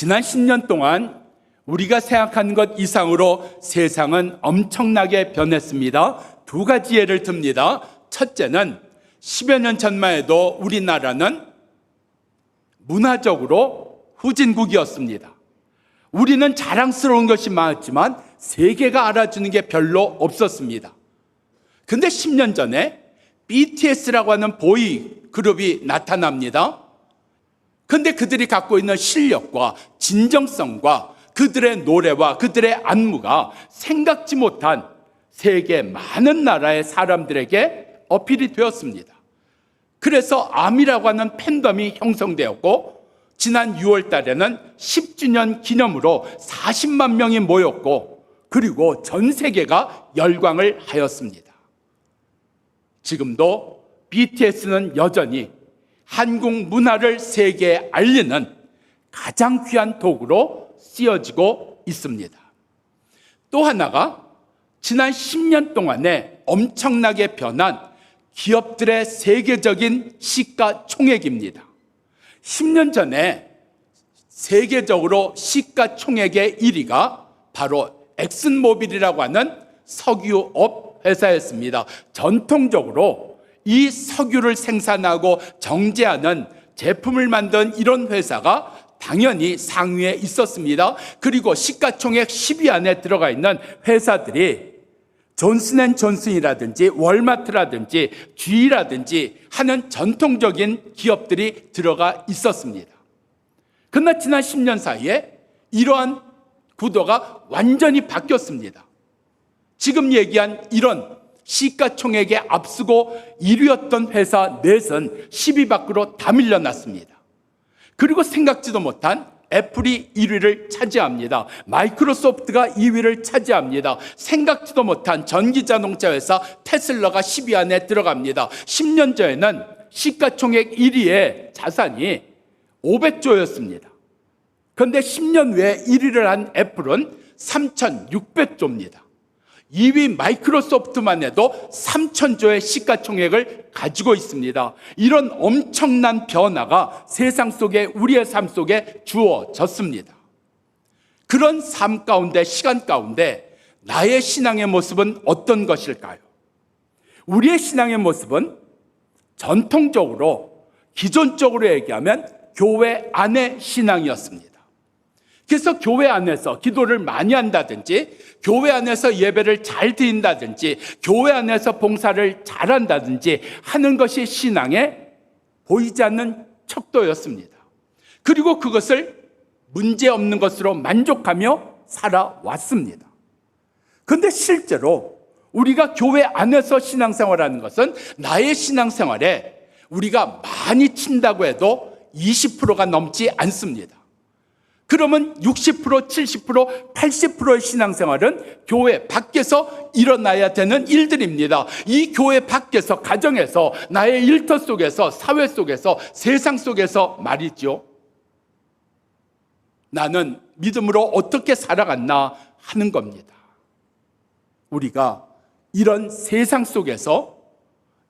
지난 10년 동안 우리가 생각하는 것 이상으로 세상은 엄청나게 변했습니다. 두 가지 예를 듭니다. 첫째는 10여 년 전만 해도 우리나라는 문화적으로 후진국이었습니다. 우리는 자랑스러운 것이 많았지만 세계가 알아주는 게 별로 없었습니다. 근데 10년 전에 BTS라고 하는 보이 그룹이 나타납니다. 근데 그들이 갖고 있는 실력과 진정성과 그들의 노래와 그들의 안무가 생각지 못한 세계 많은 나라의 사람들에게 어필이 되었습니다. 그래서 아미라고 하는 팬덤이 형성되었고, 지난 6월 달에는 10주년 기념으로 40만 명이 모였고, 그리고 전 세계가 열광을 하였습니다. 지금도 BTS는 여전히 한국 문화를 세계에 알리는 가장 귀한 도구로 쓰여지고 있습니다. 또 하나가 지난 10년 동안에 엄청나게 변한 기업들의 세계적인 시가총액입니다. 10년 전에 세계적으로 시가총액의 1위가 바로 엑슨모빌이라고 하는 석유업 회사였습니다. 전통적으로 이 석유를 생산하고 정제하는 제품을 만든 이런 회사가 당연히 상위에 있었습니다. 그리고 시가총액 10위 안에 들어가 있는 회사들이 존슨앤존슨이라든지 월마트라든지 GE라든지 하는 전통적인 기업들이 들어가 있었습니다. 그러나 지난 10년 사이에 이러한 구도가 완전히 바뀌었습니다. 지금 얘기한 이런 시가총액에 앞서고 1위였던 회사 넷은 10위 밖으로 다 밀려났습니다. 그리고 생각지도 못한 애플이 1위를 차지합니다. 마이크로소프트가 2위를 차지합니다. 생각지도 못한 전기자동차 회사 테슬라가 10위 안에 들어갑니다. 10년 전에는 시가총액 1위의 자산이 500조였습니다. 그런데 10년 후에 1위를 한 애플은 3,600조입니다. 2위 마이크로소프트만 해도 3,000조의 시가총액을 가지고 있습니다. 이런 엄청난 변화가 세상 속에, 우리의 삶 속에 주어졌습니다. 그런 삶 가운데, 시간 가운데 나의 신앙의 모습은 어떤 것일까요? 우리의 신앙의 모습은 전통적으로, 기존적으로 얘기하면 교회 안의 신앙이었습니다. 그래서 교회 안에서 기도를 많이 한다든지, 교회 안에서 예배를 잘 드린다든지, 교회 안에서 봉사를 잘한다든지 하는 것이 신앙에 보이지 않는 척도였습니다. 그리고 그것을 문제없는 것으로 만족하며 살아왔습니다. 그런데 실제로 우리가 교회 안에서 신앙생활하는 것은 나의 신앙생활에 우리가 많이 친다고 해도 20%가 넘지 않습니다. 그러면 60%, 70%, 80%의 신앙생활은 교회 밖에서 일어나야 되는 일들입니다. 이 교회 밖에서, 가정에서, 나의 일터 속에서, 사회 속에서, 세상 속에서 말이죠. 나는 믿음으로 어떻게 살아갔나 하는 겁니다. 우리가 이런 세상 속에서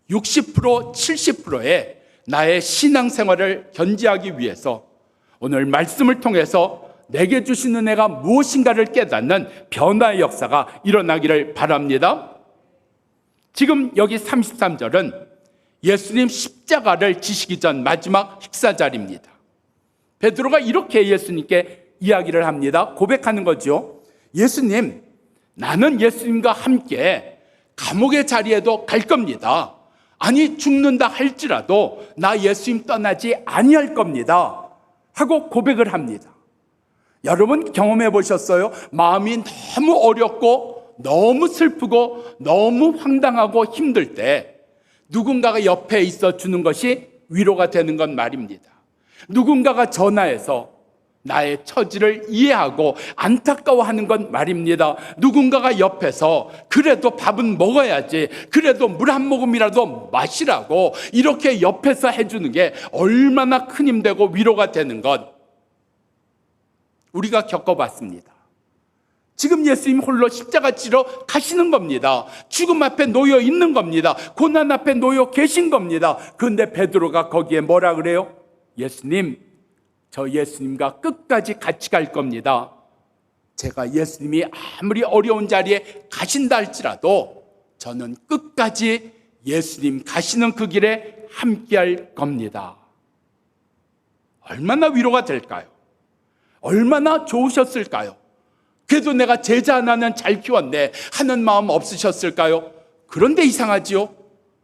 60%, 70%의 나의 신앙생활을 견지하기 위해서 오늘 말씀을 통해서 내게 주신 은혜가 무엇인가를 깨닫는 변화의 역사가 일어나기를 바랍니다. 지금 여기 33절은 예수님 십자가를 지시기 전 마지막 식사 자리입니다. 베드로가 이렇게 예수님께 이야기를 합니다. 고백하는 거죠. 예수님, 나는 예수님과 함께 감옥의 자리에도 갈 겁니다. 아니, 죽는다 할지라도 나 예수님 떠나지 아니할 겁니다. 하고 고백을 합니다. 여러분 경험해 보셨어요? 마음이 너무 어렵고 너무 슬프고 너무 황당하고 힘들 때 누군가가 옆에 있어 주는 것이 위로가 되는 건 말입니다. 누군가가 전화해서 나의 처지를 이해하고 안타까워하는 건 말입니다. 누군가가 옆에서 그래도 밥은 먹어야지, 그래도 물 한 모금이라도 마시라고 이렇게 옆에서 해주는 게 얼마나 큰 힘되고 위로가 되는 것, 우리가 겪어봤습니다. 지금 예수님 홀로 십자가 지러 가시는 겁니다. 죽음 앞에 놓여 있는 겁니다. 고난 앞에 놓여 계신 겁니다. 그런데 베드로가 거기에 뭐라 그래요? 예수님, 저 예수님과 끝까지 같이 갈 겁니다. 제가 예수님이 아무리 어려운 자리에 가신다 할지라도 저는 끝까지 예수님 가시는 그 길에 함께 할 겁니다. 얼마나 위로가 될까요? 얼마나 좋으셨을까요? 그래도 내가 제자 하나는 잘 키웠네 하는 마음 없으셨을까요? 그런데 이상하지요?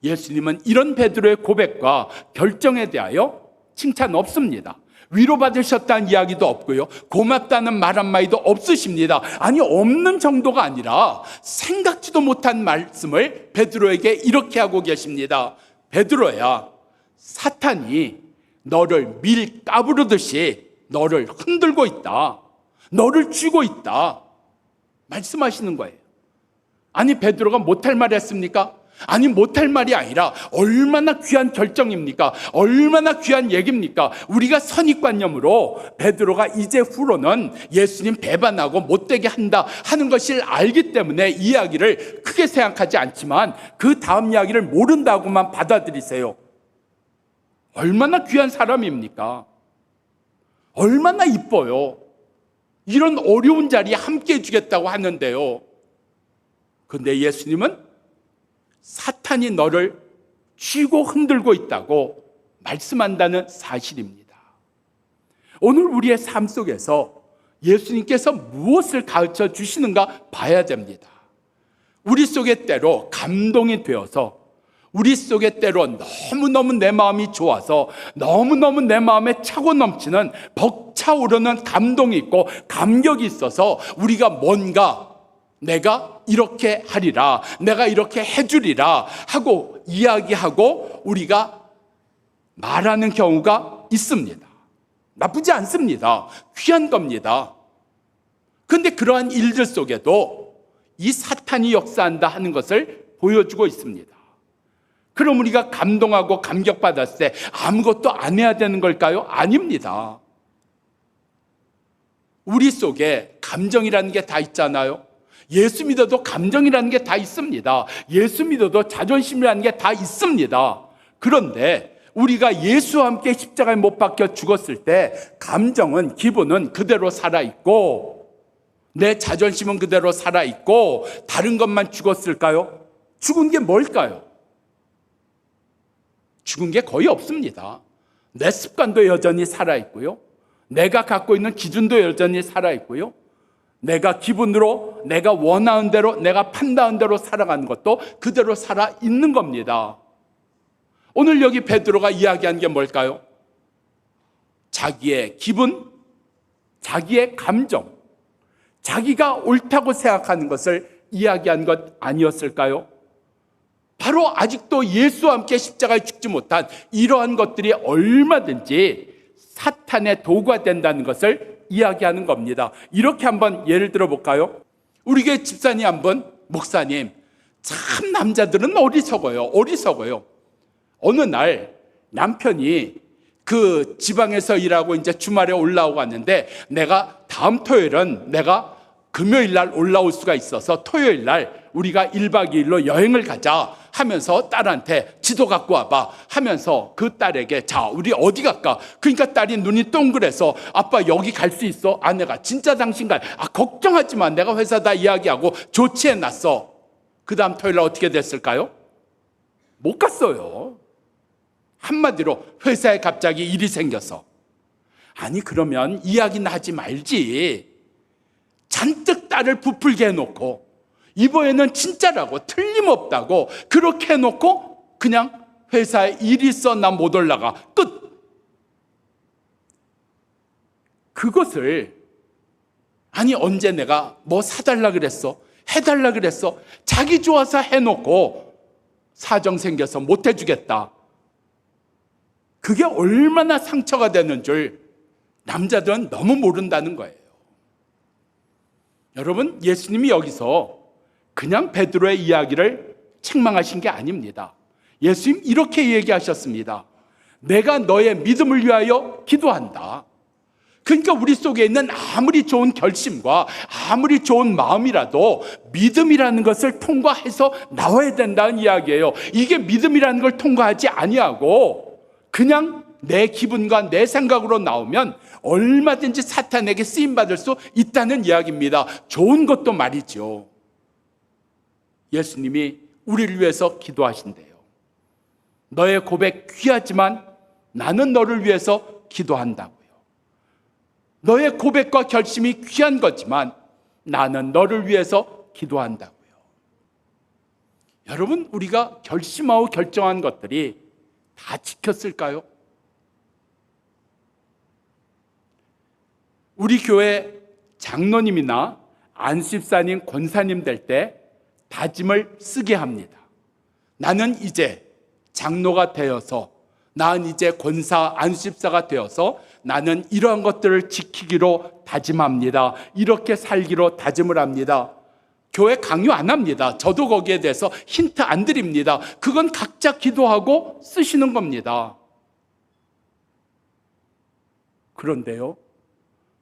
예수님은 이런 베드로의 고백과 결정에 대하여 칭찬 없습니다. 위로받으셨다는 이야기도 없고요. 고맙다는 말 한마디도 없으십니다. 아니, 없는 정도가 아니라 생각지도 못한 말씀을 베드로에게 이렇게 하고 계십니다. 베드로야, 사탄이 너를 밀 까부르듯이 너를 흔들고 있다. 너를 쥐고 있다. 말씀하시는 거예요. 아니, 베드로가 못할 말 했습니까? 아니, 못할 말이 아니라 얼마나 귀한 결정입니까? 얼마나 귀한 얘기입니까? 우리가 선입관념으로 베드로가 이제 후로는 예수님 배반하고 못되게 한다 하는 것을 알기 때문에 이야기를 크게 생각하지 않지만 그 다음 이야기를 모른다고만 받아들이세요. 얼마나 귀한 사람입니까? 얼마나 이뻐요. 이런 어려운 자리에 함께 해주겠다고 하는데요. 근데 예수님은 사탄이 너를 쥐고 흔들고 있다고 말씀한다는 사실입니다. 오늘 우리의 삶 속에서 예수님께서 무엇을 가르쳐 주시는가 봐야 됩니다. 우리 속에 때로 감동이 되어서, 우리 속에 때로 너무너무 내 마음이 좋아서, 너무너무 내 마음에 차고 넘치는 벅차오르는 감동이 있고 감격이 있어서 우리가 뭔가 내가 이렇게 하리라, 내가 이렇게 해주리라 하고 이야기하고 우리가 말하는 경우가 있습니다. 나쁘지 않습니다. 귀한 겁니다. 그런데 그러한 일들 속에도 이 사탄이 역사한다 하는 것을 보여주고 있습니다. 그럼 우리가 감동하고 감격받았을 때 아무것도 안 해야 되는 걸까요? 아닙니다. 우리 속에 감정이라는 게 다 있잖아요. 예수 믿어도 감정이라는 게 다 있습니다. 예수 믿어도 자존심이라는 게 다 있습니다. 그런데 우리가 예수와 함께 십자가에 못 박혀 죽었을 때 감정은, 기분은 그대로 살아있고 내 자존심은 그대로 살아있고 다른 것만 죽었을까요? 죽은 게 뭘까요? 죽은 게 거의 없습니다. 내 습관도 여전히 살아있고요. 내가 갖고 있는 기준도 여전히 살아있고요. 내가 기분으로, 내가 원하는 대로, 내가 판단한 대로 살아가는 것도 그대로 살아있는 겁니다. 오늘 여기 베드로가 이야기한 게 뭘까요? 자기의 기분, 자기의 감정, 자기가 옳다고 생각하는 것을 이야기한 것 아니었을까요? 바로 아직도 예수와 함께 십자가에 죽지 못한 이러한 것들이 얼마든지 사탄의 도구가 된다는 것을 이야기하는 겁니다. 이렇게 한번 예를 들어 볼까요? 우리 교회 집사님 한번, 목사님, 참 남자들은 어리석어요. 어느 날 남편이 그 지방에서 일하고 이제 주말에 올라오고 왔는데, 내가 다음 토요일은 내가 금요일 날 올라올 수가 있어서 토요일 날 우리가 1박 2일로 여행을 가자 하면서 딸한테 지도 갖고 와봐 하면서 그 딸에게, 자, 우리 어디 갈까? 그러니까 딸이 눈이 동그래서, 아빠 여기 갈 수 있어? 아내가, 진짜 당신 갈? 걱정하지 마, 내가 회사 다 이야기하고 조치해놨어. 그 다음 토요일 날 어떻게 됐을까요? 못 갔어요. 한마디로 회사에 갑자기 일이 생겨서. 아니, 그러면 이야기는 하지 말지. 잔뜩 딸을 부풀게 해놓고 이번에는 진짜라고, 틀림없다고 그렇게 해놓고 그냥 회사에 일이 있어, 나 못 올라가, 끝. 그것을, 아니 언제 내가 뭐 사달라 그랬어, 해달라 그랬어, 자기 좋아서 해놓고 사정 생겨서 못 해주겠다. 그게 얼마나 상처가 되는 줄 남자들은 너무 모른다는 거예요. 여러분, 예수님이 여기서 그냥 베드로의 이야기를 책망하신 게 아닙니다. 예수님 이렇게 얘기하셨습니다. 내가 너의 믿음을 위하여 기도한다. 그러니까 우리 속에 있는 아무리 좋은 결심과 아무리 좋은 마음이라도 믿음이라는 것을 통과해서 나와야 된다는 이야기예요. 이게 믿음이라는 걸 통과하지 아니하고 그냥 내 기분과 내 생각으로 나오면 얼마든지 사탄에게 쓰임받을 수 있다는 이야기입니다. 좋은 것도 말이죠. 예수님이 우리를 위해서 기도하신대요. 너의 고백 귀하지만 나는 너를 위해서 기도한다고요. 너의 고백과 결심이 귀한 거지만 나는 너를 위해서 기도한다고요. 여러분, 우리가 결심하고 결정한 것들이 다 지켰을까요? 우리 교회 장로님이나 안수집사님, 권사님 될 때 다짐을 쓰게 합니다. 나는 이제 장로가 되어서, 나는 이제 권사, 안수집사가 되어서 나는 이러한 것들을 지키기로 다짐합니다. 이렇게 살기로 다짐을 합니다. 교회 강요 안 합니다. 저도 거기에 대해서 힌트 안 드립니다. 그건 각자 기도하고 쓰시는 겁니다. 그런데요,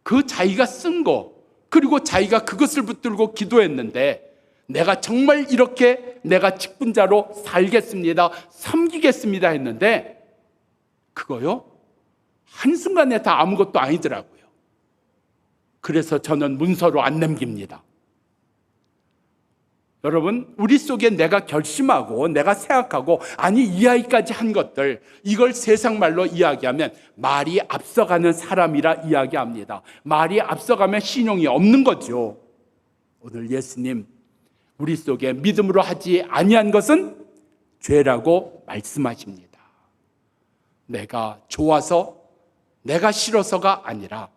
그 자기가 쓴 거, 그리고 자기가 그것을 붙들고 기도했는데 내가 정말 이렇게 내가 직분자로 살겠습니다, 섬기겠습니다 했는데 그거요, 한순간에 다 아무것도 아니더라고요. 그래서 저는 문서로 안 남깁니다. 여러분, 우리 속에 내가 결심하고 내가 생각하고 아니 이 아이까지 한 것들, 이걸 세상 말로 이야기하면 말이 앞서가는 사람이라 이야기합니다. 말이 앞서가면 신용이 없는 거죠. 오늘 예수님, 우리 속에 믿음으로 하지 아니한 것은 죄라고 말씀하십니다. 내가 좋아서, 내가 싫어서가 아니라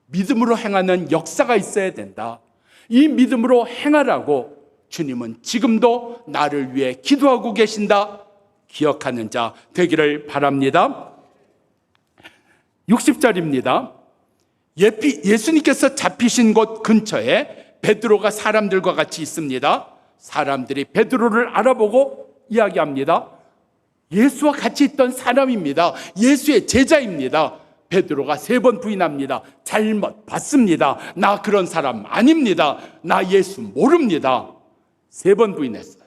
믿음으로 행하는 역사가 있어야 된다. 이 믿음으로 행하라고 주님은 지금도 나를 위해 기도하고 계신다. 기억하는 자 되기를 바랍니다. 60절입니다. 예수님께서 잡히신 곳 근처에 베드로가 사람들과 같이 있습니다. 사람들이 베드로를 알아보고 이야기합니다. 예수와 같이 있던 사람입니다. 예수의 제자입니다. 베드로가 3번 부인합니다. 잘못 봤습니다. 나 그런 사람 아닙니다. 나 예수 모릅니다. 3번 부인했어요.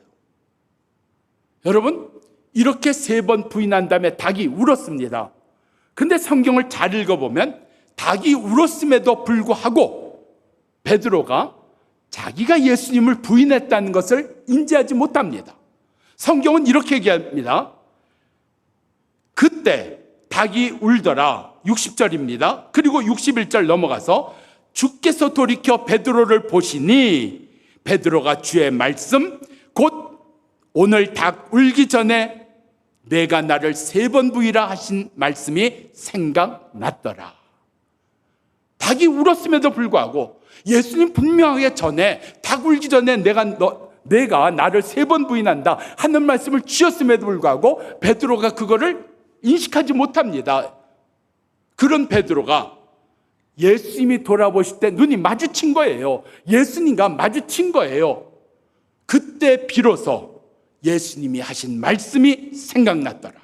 여러분, 이렇게 3번 부인한 다음에 닭이 울었습니다. 근데 성경을 잘 읽어보면 닭이 울었음에도 불구하고 베드로가 자기가 예수님을 부인했다는 것을 인지하지 못합니다. 성경은 이렇게 얘기합니다. 그때 닭이 울더라. 60절입니다. 그리고 61절 넘어가서 주께서 돌이켜 베드로를 보시니 베드로가 주의 말씀, 곧 오늘 닭 울기 전에 내가 나를 3번 부인하라 하신 말씀이 생각났더라. 닭이 울었음에도 불구하고 예수님 분명하게 전에 닭 울기 전에 내가 나를 3번 부인한다 하는 말씀을 주셨음에도 불구하고 베드로가 그거를 인식하지 못합니다. 그런 베드로가 예수님이 돌아보실 때 눈이 마주친 거예요. 예수님과 마주친 거예요. 그때 비로소 예수님이 하신 말씀이 생각났더라.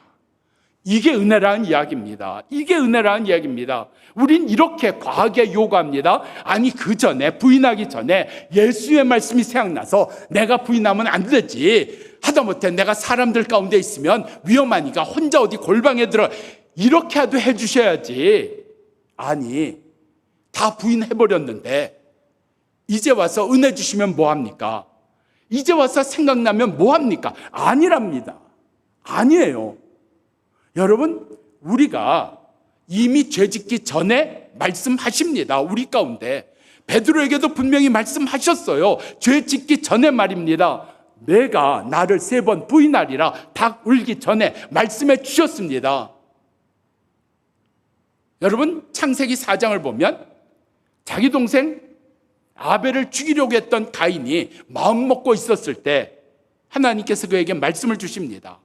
이게 은혜라는 이야기입니다. 이게 은혜라는 이야기입니다. 우린 이렇게 과하게 요구합니다. 아니, 그 전에, 부인하기 전에 예수의 말씀이 생각나서 내가 부인하면 안 되지. 하다못해 내가 사람들 가운데 있으면 위험하니까 혼자 어디 골방에 들어, 이렇게라도 해주셔야지. 아니, 다 부인해버렸는데 이제 와서 은혜 주시면 뭐합니까? 이제 와서 생각나면 뭐합니까? 아니랍니다. 아니에요. 여러분, 우리가 이미 죄짓기 전에 말씀하십니다. 우리 가운데 베드로에게도 분명히 말씀하셨어요. 죄짓기 전에 말입니다. 내가 나를 3번 부인하리라 닭 울기 전에 말씀해 주셨습니다. 여러분, 창세기 4장을 보면 자기 동생 아벨을 죽이려고 했던 가인이 마음 먹고 있었을 때 하나님께서 그에게 말씀을 주십니다.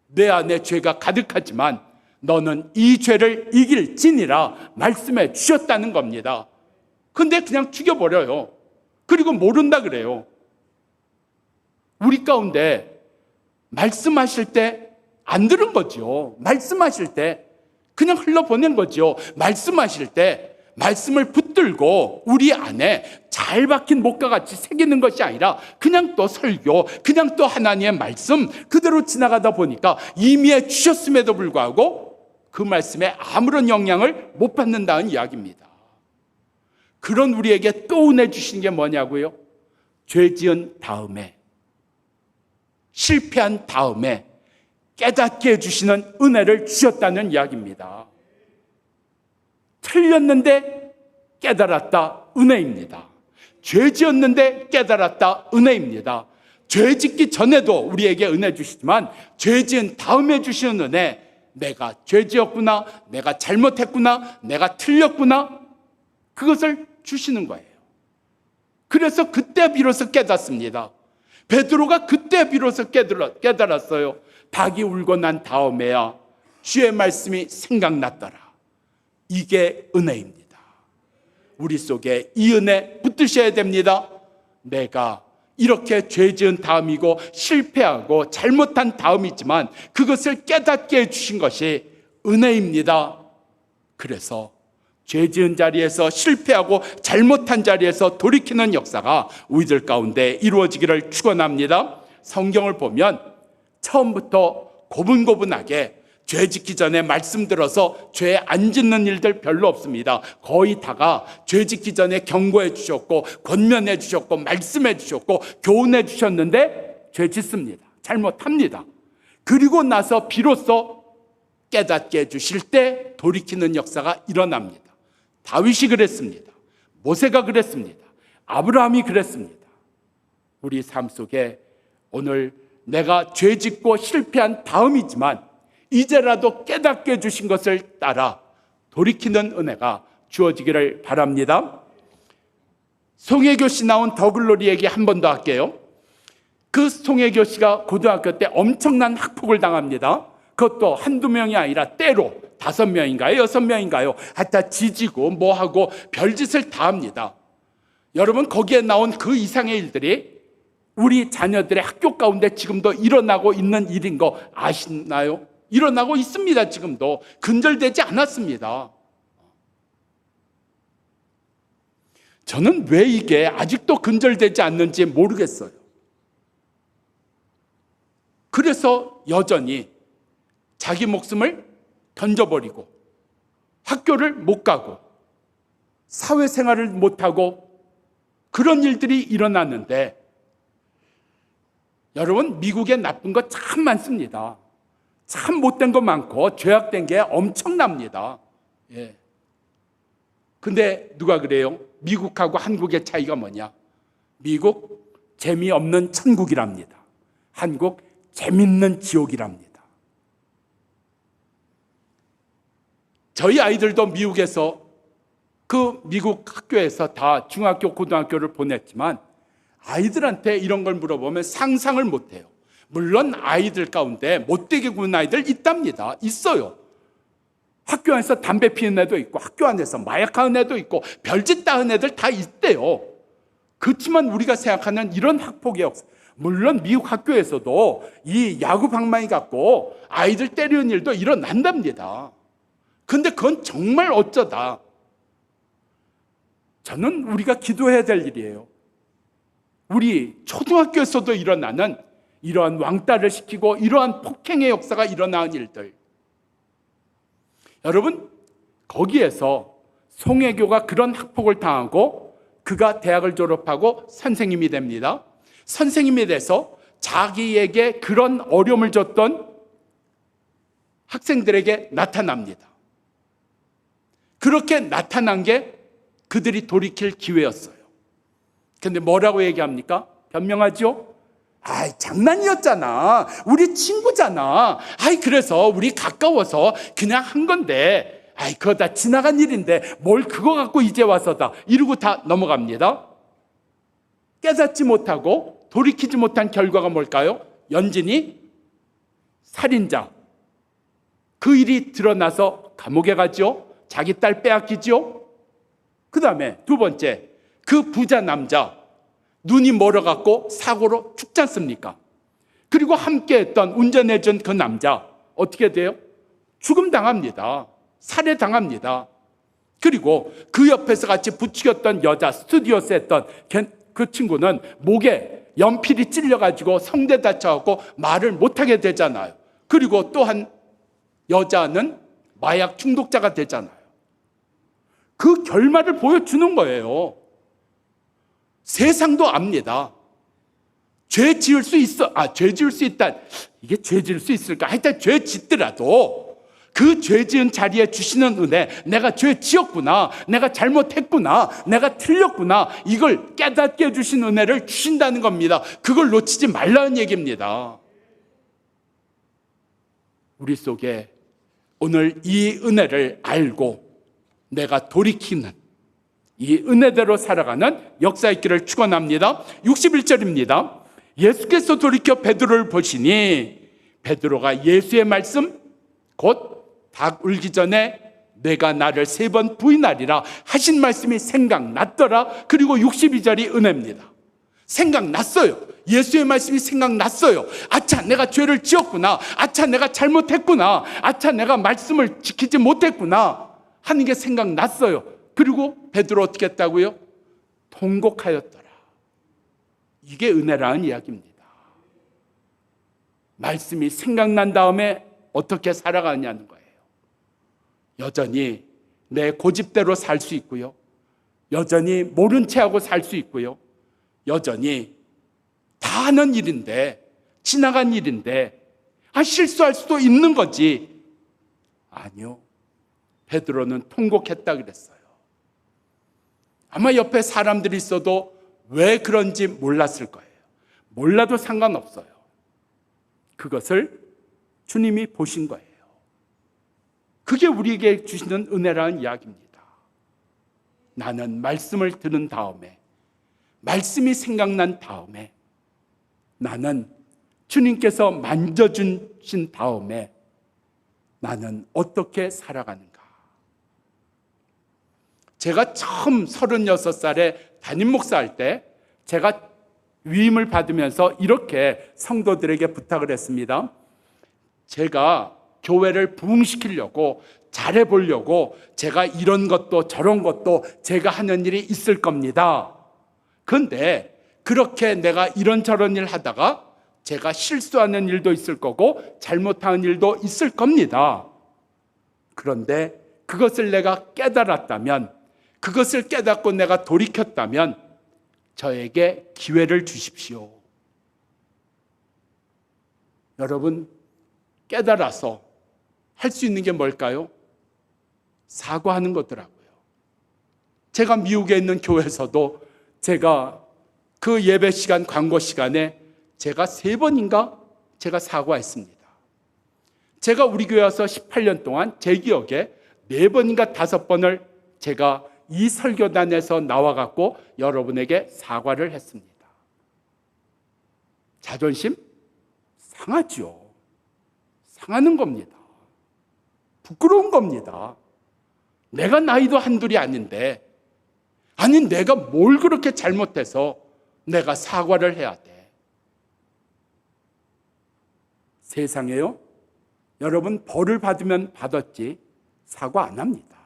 내 안에 죄가 가득하지만 너는 이 죄를 이길지니라 말씀해 주셨다는 겁니다. 근데 그냥 죽여버려요. 그리고 모른다 그래요. 우리 가운데 말씀하실 때 안 들은 거죠. 말씀하실 때 그냥 흘러보낸 거죠. 말씀하실 때 말씀을 붙들고 우리 안에 잘 박힌 목과 같이 새기는 것이 아니라 그냥 또 설교, 그냥 또 하나님의 말씀 그대로 지나가다 보니까 이미 해 주셨음에도 불구하고 그 말씀에 아무런 영향을 못 받는다는 이야기입니다. 그런 우리에게 또 은혜 주시는 게 뭐냐고요? 죄 지은 다음에, 실패한 다음에 깨닫게 해주시는 은혜를 주셨다는 이야기입니다. 틀렸는데 깨달았다, 은혜입니다. 죄 지었는데 깨달았다, 은혜입니다. 죄 짓기 전에도 우리에게 은혜 주시지만 죄 지은 다음에 주시는 은혜, 내가 죄 지었구나, 내가 잘못했구나, 내가 틀렸구나, 그것을 주시는 거예요. 그래서 그때 비로소 깨닫습니다. 베드로가 그때 비로소 깨달았어요. 닭이 울고 난 다음에야 주의 말씀이 생각났더라. 이게 은혜입니다. 우리 속에 이 은혜 붙드셔야 됩니다. 내가 이렇게 죄 지은 다음이고 실패하고 잘못한 다음이지만 그것을 깨닫게 해주신 것이 은혜입니다. 그래서 죄 지은 자리에서 실패하고 잘못한 자리에서 돌이키는 역사가 우리들 가운데 이루어지기를 축원합니다. 성경을 보면 처음부터 고분고분하게 죄 짓기 전에 말씀 들어서 죄 안 짓는 일들 별로 없습니다. 거의 다가 죄 짓기 전에 경고해 주셨고 권면해 주셨고 말씀해 주셨고 교훈해 주셨는데 죄 짓습니다. 잘못합니다. 그리고 나서 비로소 깨닫게 해주실 때 돌이키는 역사가 일어납니다. 다윗이 그랬습니다. 모세가 그랬습니다. 아브라함이 그랬습니다. 우리 삶 속에 오늘 내가 죄 짓고 실패한 다음이지만 이제라도 깨닫게 해주신 것을 따라 돌이키는 은혜가 주어지기를 바랍니다. 송혜교 씨 나온 더글로리 얘기 한 번 더 할게요. 그 송혜교 씨가 고등학교 때 엄청난 학폭을 당합니다. 그것도 한두 명이 아니라 때로 5명인가요? 6명인가요? 하여튼 지지고 뭐하고 별짓을 다 합니다. 여러분, 거기에 나온 그 이상의 일들이 우리 자녀들의 학교 가운데 지금도 일어나고 있는 일인 거 아시나요? 일어나고 있습니다. 지금도 근절되지 않았습니다. 저는 왜 이게 아직도 근절되지 않는지 모르겠어요. 그래서 여전히 자기 목숨을 던져버리고 학교를 못 가고 사회생활을 못하고 그런 일들이 일어났는데, 여러분, 미국에 나쁜 거 참 많습니다. 참 못된 거 많고 죄악된 게 엄청납니다. 예. 근데 누가 그래요? 미국하고 한국의 차이가 뭐냐? 미국 재미없는 천국이랍니다. 한국 재밌는 지옥이랍니다. 저희 아이들도 미국에서 그 미국 학교에서 다 중학교, 고등학교를 보냈지만 아이들한테 이런 걸 물어보면 상상을 못해요. 물론 아이들 가운데 못되게 구는 아이들 있답니다. 있어요. 학교 안에서 담배 피우는 애도 있고 학교 안에서 마약하는 애도 있고 별짓 다 하는 애들 다 있대요. 그렇지만 우리가 생각하는 이런 학폭의 역사, 물론 미국 학교에서도 이 야구 방망이 갖고 아이들 때리는 일도 일어난답니다. 근데 그건 정말 어쩌다, 저는 우리가 기도해야 될 일이에요. 우리 초등학교에서도 일어나는 이러한 왕따를 시키고 이러한 폭행의 역사가 일어나는 일들, 여러분, 거기에서 송혜교가 그런 학폭을 당하고 그가 대학을 졸업하고 선생님이 됩니다. 선생님이 돼서 자기에게 그런 어려움을 줬던 학생들에게 나타납니다. 그렇게 나타난 게 그들이 돌이킬 기회였어요. 근데 뭐라고 얘기합니까? 변명하죠? 아이, 장난이었잖아. 우리 친구잖아. 아이, 그래서 우리 가까워서 그냥 한 건데, 아이, 그거 다 지나간 일인데 뭘 그거 갖고 이제 와서다. 이러고 다 넘어갑니다. 깨닫지 못하고 돌이키지 못한 결과가 뭘까요? 연진이 살인자. 그 일이 드러나서 감옥에 가죠. 자기 딸 빼앗기죠. 그 다음에 두 번째, 그 부자 남자 눈이 멀어갖고 사고로 죽지 않습니까? 그리고 함께했던 운전해준 그 남자 어떻게 돼요? 죽음 당합니다. 살해당합니다. 그리고 그 옆에서 같이 부추겼던 여자, 스튜디오스 했던 그 친구는 목에 연필이 찔려가지고 성대 다쳐갖고 말을 못하게 되잖아요. 그리고 또 한 여자는 마약 중독자가 되잖아요. 그 결말을 보여주는 거예요. 세상도 압니다. 죄 지을 수 있다. 이게 죄 지을 수 있을까? 하여튼 죄 짓더라도 그 죄 지은 자리에 주시는 은혜, 내가 죄 지었구나, 내가 잘못했구나, 내가 틀렸구나, 이걸 깨닫게 해주신 은혜를 주신다는 겁니다. 그걸 놓치지 말라는 얘기입니다. 우리 속에 오늘 이 은혜를 알고 내가 돌이키는 이 은혜대로 살아가는 역사 있기를 축원합니다. 61절입니다. 예수께서 돌이켜 베드로를 보시니 베드로가 예수의 말씀 곧 닭 울기 전에 내가 나를 3번 부인하리라 하신 말씀이 생각났더라. 그리고 62절이 은혜입니다. 생각났어요. 예수의 말씀이 생각났어요. 아차, 내가 죄를 지었구나. 아차, 내가 잘못했구나. 아차, 내가 말씀을 지키지 못했구나 하는 게 생각났어요. 그리고 베드로 어떻게 했다고요? 통곡하였더라. 이게 은혜라는 이야기입니다. 말씀이 생각난 다음에 어떻게 살아가냐는 거예요. 여전히 내 고집대로 살 수 있고요. 여전히 모른 체하고 살 수 있고요. 여전히 다 하는 일인데, 지나간 일인데 실수할 수도 있는 거지. 아니요. 베드로는 통곡했다 그랬어요. 아마 옆에 사람들이 있어도 왜 그런지 몰랐을 거예요. 몰라도 상관없어요. 그것을 주님이 보신 거예요. 그게 우리에게 주시는 은혜라는 이야기입니다. 나는 말씀을 들은 다음에, 말씀이 생각난 다음에, 나는 주님께서 만져주신 다음에 나는 어떻게 살아가는가. 제가 처음 36살에 담임 목사할 때 제가 위임을 받으면서 이렇게 성도들에게 부탁을 했습니다. 제가 교회를 부흥시키려고 잘해보려고 제가 이런 것도 저런 것도 제가 하는 일이 있을 겁니다. 그런데 그렇게 내가 이런저런 일 하다가 제가 실수하는 일도 있을 거고 잘못하는 일도 있을 겁니다. 그런데 그것을 내가 깨달았다면, 그것을 깨닫고 내가 돌이켰다면 저에게 기회를 주십시오. 여러분, 깨달아서 할 수 있는 게 뭘까요? 사과하는 거더라고요. 제가 미국에 있는 교회에서도 제가 그 예배 시간, 광고 시간에 제가 3번인가 제가 사과했습니다. 제가 우리 교회 와서 18년 동안 제 기억에 4번인가 5번을 제가 이 설교단에서 나와갖고 여러분에게 사과를 했습니다. 자존심? 상하죠. 상하는 겁니다. 부끄러운 겁니다. 내가 나이도 한둘이 아닌데, 아니 내가 뭘 그렇게 잘못해서 내가 사과를 해야 돼. 세상에요, 여러분 벌을 받으면 받았지 사과 안 합니다.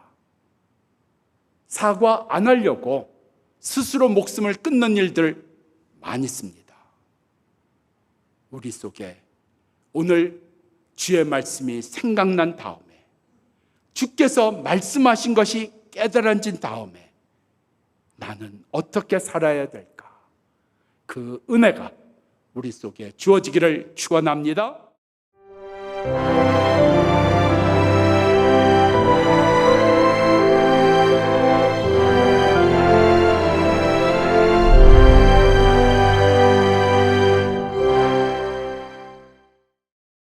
사과 안 하려고 스스로 목숨을 끊는 일들 많이 있습니다. 우리 속에 오늘 주의 말씀이 생각난 다음에, 주께서 말씀하신 것이 깨달아진 다음에 나는 어떻게 살아야 될까? 그 은혜가 우리 속에 주어지기를 축원합니다.